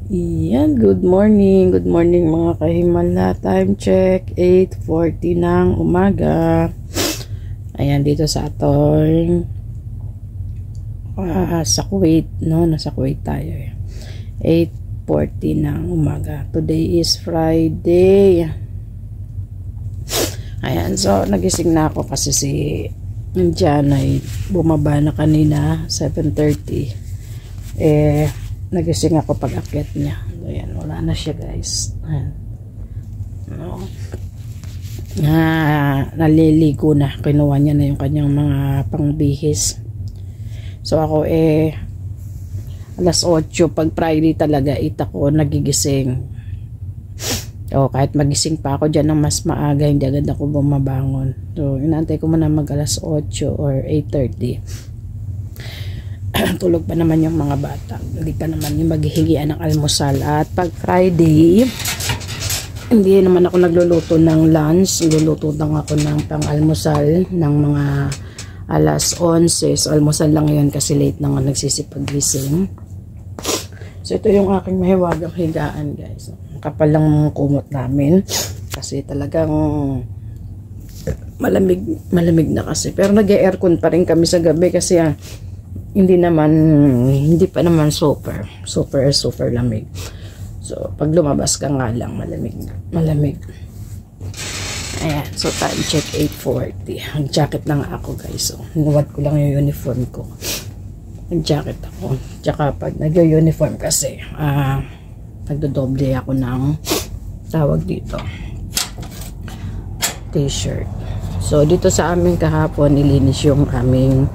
Iyan, good morning mga kahimala. Time check, 8:40 ng umaga. Ayan, dito sa atong sa Kuwait, no? Nasa Kuwait tayo. 8:40 ng umaga. Today is Friday. Ayan, so nagising na ako kasi si Jan ay bumaba na kanina, 7:30. Nagising ako pag akyat niya. Ayan, wala na siya, guys. Ayan. No. Naliligo na. Kinuha niya na yung kanyang mga pangbihis. So ako alas 8 pag Friday talaga 8 ako nagigising. O kahit magising pa ako dyan ng mas maaga, hindi agad ako bumabangon. So inaantay ko muna mag alas 8 or 8:30. Tulog pa naman yung mga bata, hindi pa naman yung maghihigian ng almusal. At pag Friday, hindi naman ako nagluluto ng lunch, nagluluto lang ako ng pang-almusal ng mga alas 11. So almusal lang yun kasi late na nga nagsisipag-gising. So ito yung aking mahiwagang higaan, guys. Kapal lang kumot namin kasi talagang malamig na kasi, pero nag-aircon pa rin kami sa gabi kasi hindi pa naman super lamig. So pag lumabas ka nga lang malamig. Ayan, so time check 8:40. Ang jacket na nga ako, guys. So hinuwad ko lang yung uniform ko. Ang jacket ako. Tsaka pag nag-uniform kasi nagdodoble ako ng tawag dito, t-shirt. So dito sa amin kahapon nilinis yung aming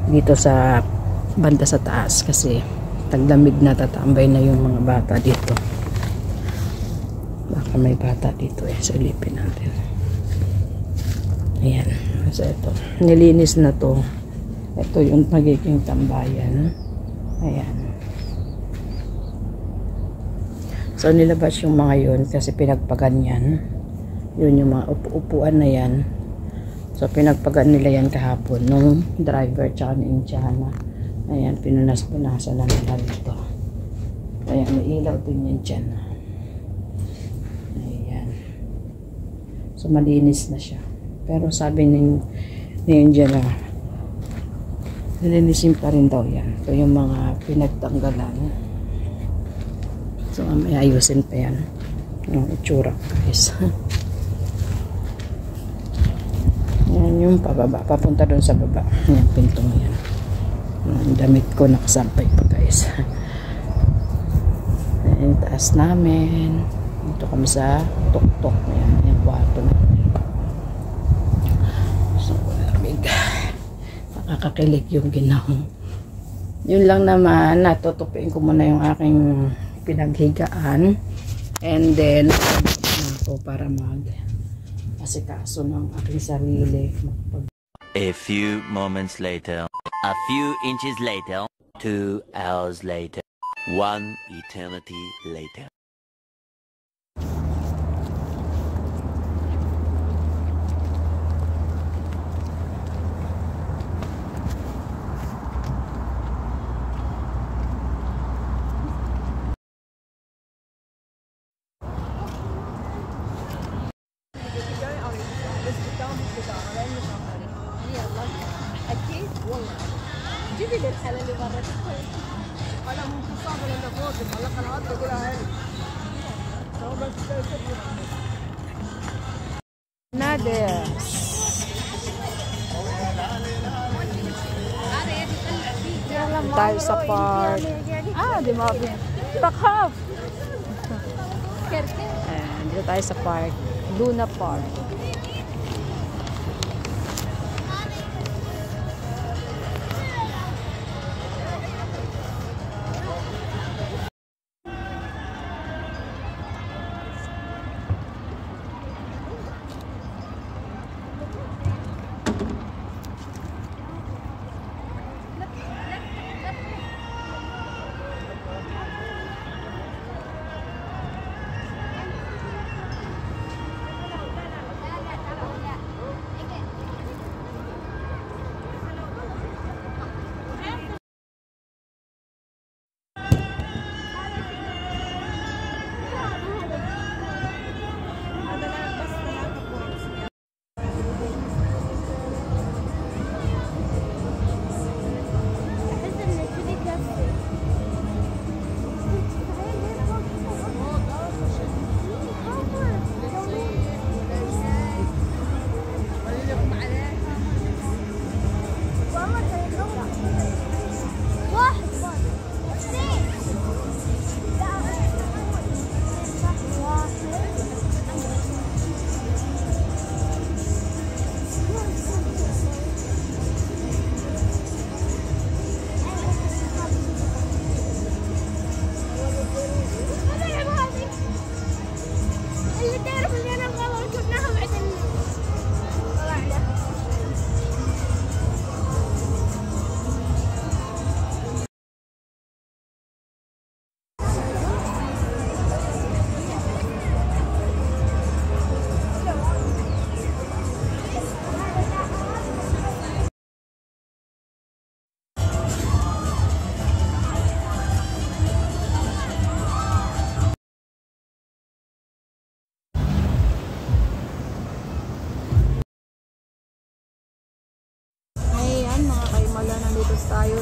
dito sa banda sa taas kasi taglamig na, tatambay na yung mga bata dito. Baka may bata dito so ilipin natin. Ayan, so ito nilinis na to. Ito yung magiging tambayan. Ayan, so nilabas yung mga yun kasi pinagpagan yan. Yun yung mga upuan na yan. So pinagpagan nila yan kahapon nung driver tsaka ni Indiana. Ayan, pinunas-punasan na nila dito. Ayan, may ilaw din yan dyan. Ayan, so malinis na siya. Pero sabi ni Indiana, nilinisin pa rin daw yan. So yung mga pinagtanggalan, so may ayusin pa yan. Yung itsura, guys. Yan yung pababa, papunta doon sa baba. Yan, pintong yan. Ang damit ko nakasampay pa, guys. Yan, taas namin. Dito kami sa tuk-tuk. Yan, yung kwarto namin. So, lamig. Nakakakilig yung ginahong. Yun lang naman, natutupin ko muna yung aking pinaghigaan. And then, ako para asikaso ng aking sarili. A few moments later, a few inches later, 2 hours later, 1 eternity later. جيبي لي الحالة اللي برا انا مو صعب ولا فوق على القنوات بقولها هاني Nader. Tayo sa park. Di mabi. Takhaf. Dito tayo sa park. Luna Park.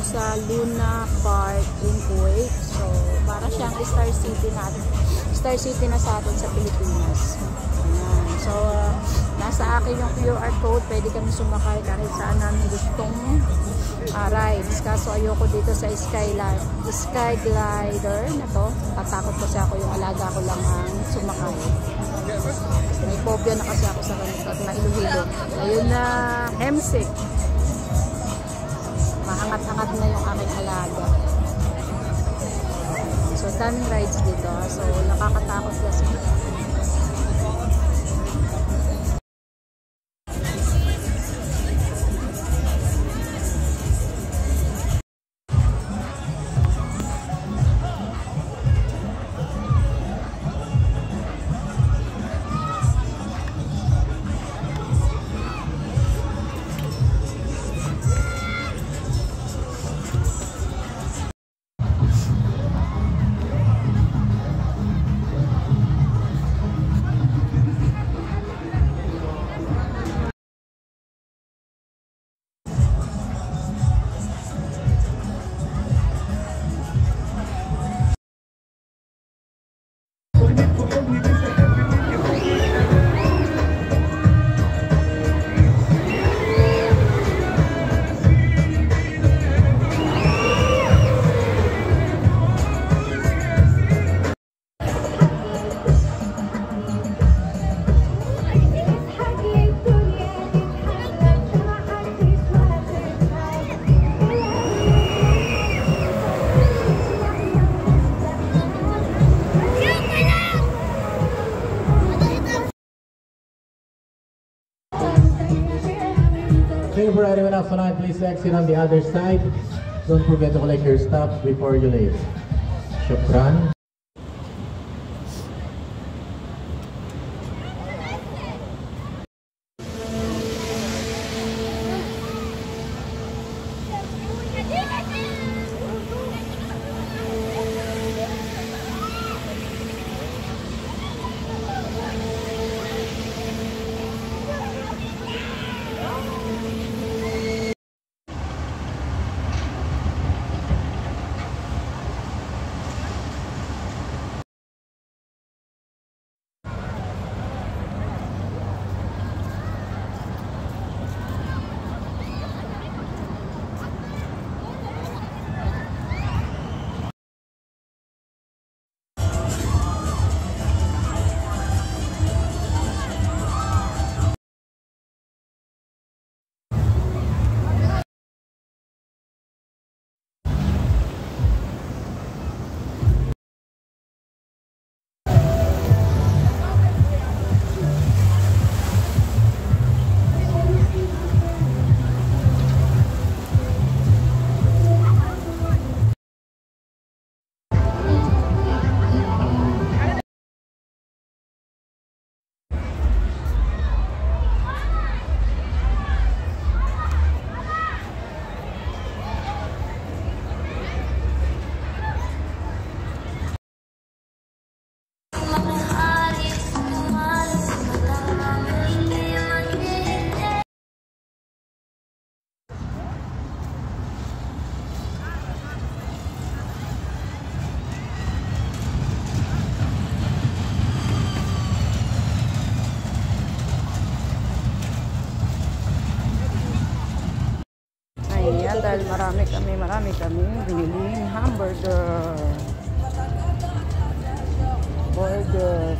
sa Luna Park in Kuwait. So, para siyang Star City natin. Star City na sa atin sa Pilipinas. Ayan. So, nasa akin yung QR code. Pwede kami sumakay kahit saan namin gustong rides. Kaso ayoko dito sa Sky Glider na to. Tatakot kasi ako yung alaga ko lang ang sumakay. May phobia na kasi ako sa ganito at mailuhilo. Ayun na, hemsick. Mahangat-hangat na yung aking alaga. So, daming rides dito. So, nakakatakot kasi. For anyone else tonight, please exit on the other side. Don't forget to collect your stuff before you leave. Shukran. Dahil marami kami biniling hamburger, burger.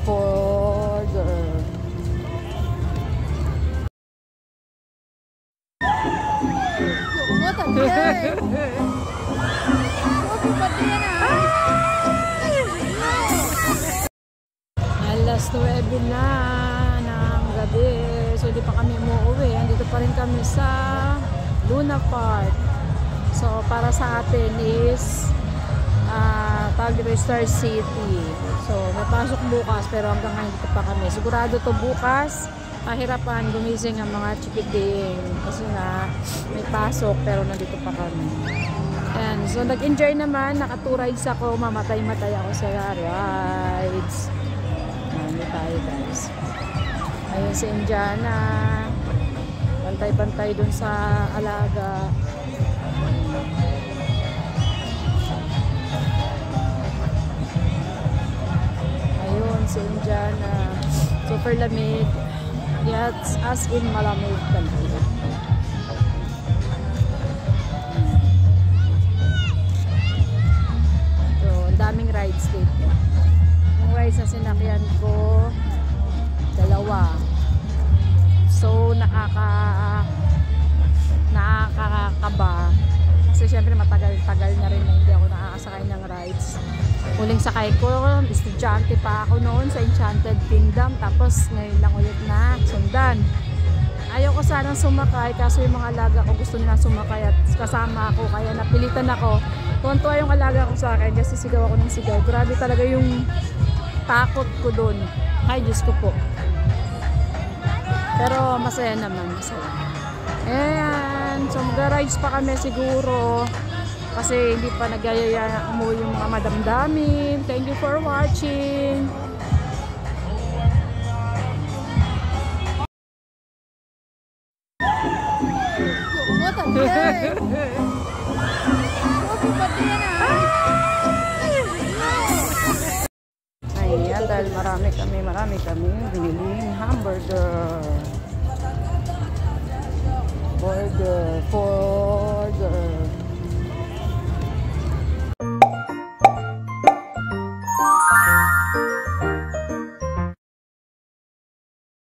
Alas 9 na ng gabi, so di pa kami umuwi. Andito pa rin kami sa Luna Park. So, para sa atin is Star City. So, may pasok bukas pero hanggang ngayon dito pa kami. Sigurado to bukas, mahirapan gumising ang mga chikiting kasi nga may pasok pero nandito pa kami. And so, nag-enjoy naman. Naka 2 rides ako. Mamatay-matay ako sa rides. Marami tayo, guys. Ayun si Indiana. Bantay-bantay dun sa alaga. yan. Super lamig. Yes, as in malamig talaga. So, ang daming rides dito. Yung rides na sinakyan ko, 2. So, nakakakaba. Kasi syempre matagal-tagal na rin na hindi ako nakakasakay ng rides. Huling sakay ko, estudyante pa ako noon sa Enchanted Kingdom. Tapos ngayon lang ulit na sundan. Ayaw ko sanang sumakay kaso yung mga alaga ko gusto nila sumakay at kasama ako. Kaya napilitan ako. Tuwan-tuwa yung alaga ko sa akin kasi sigaw ako ng sigaw. Grabe talaga yung takot ko dun. Ay, Diyos ko po. Pero masaya naman, masaya. Ayan, so mag-rides pa kami siguro kasi hindi pa nagyayaya mo yung mga madamdamin. Thank you for watching. Ayan, dahil marami kami biniling hamburger. Burger for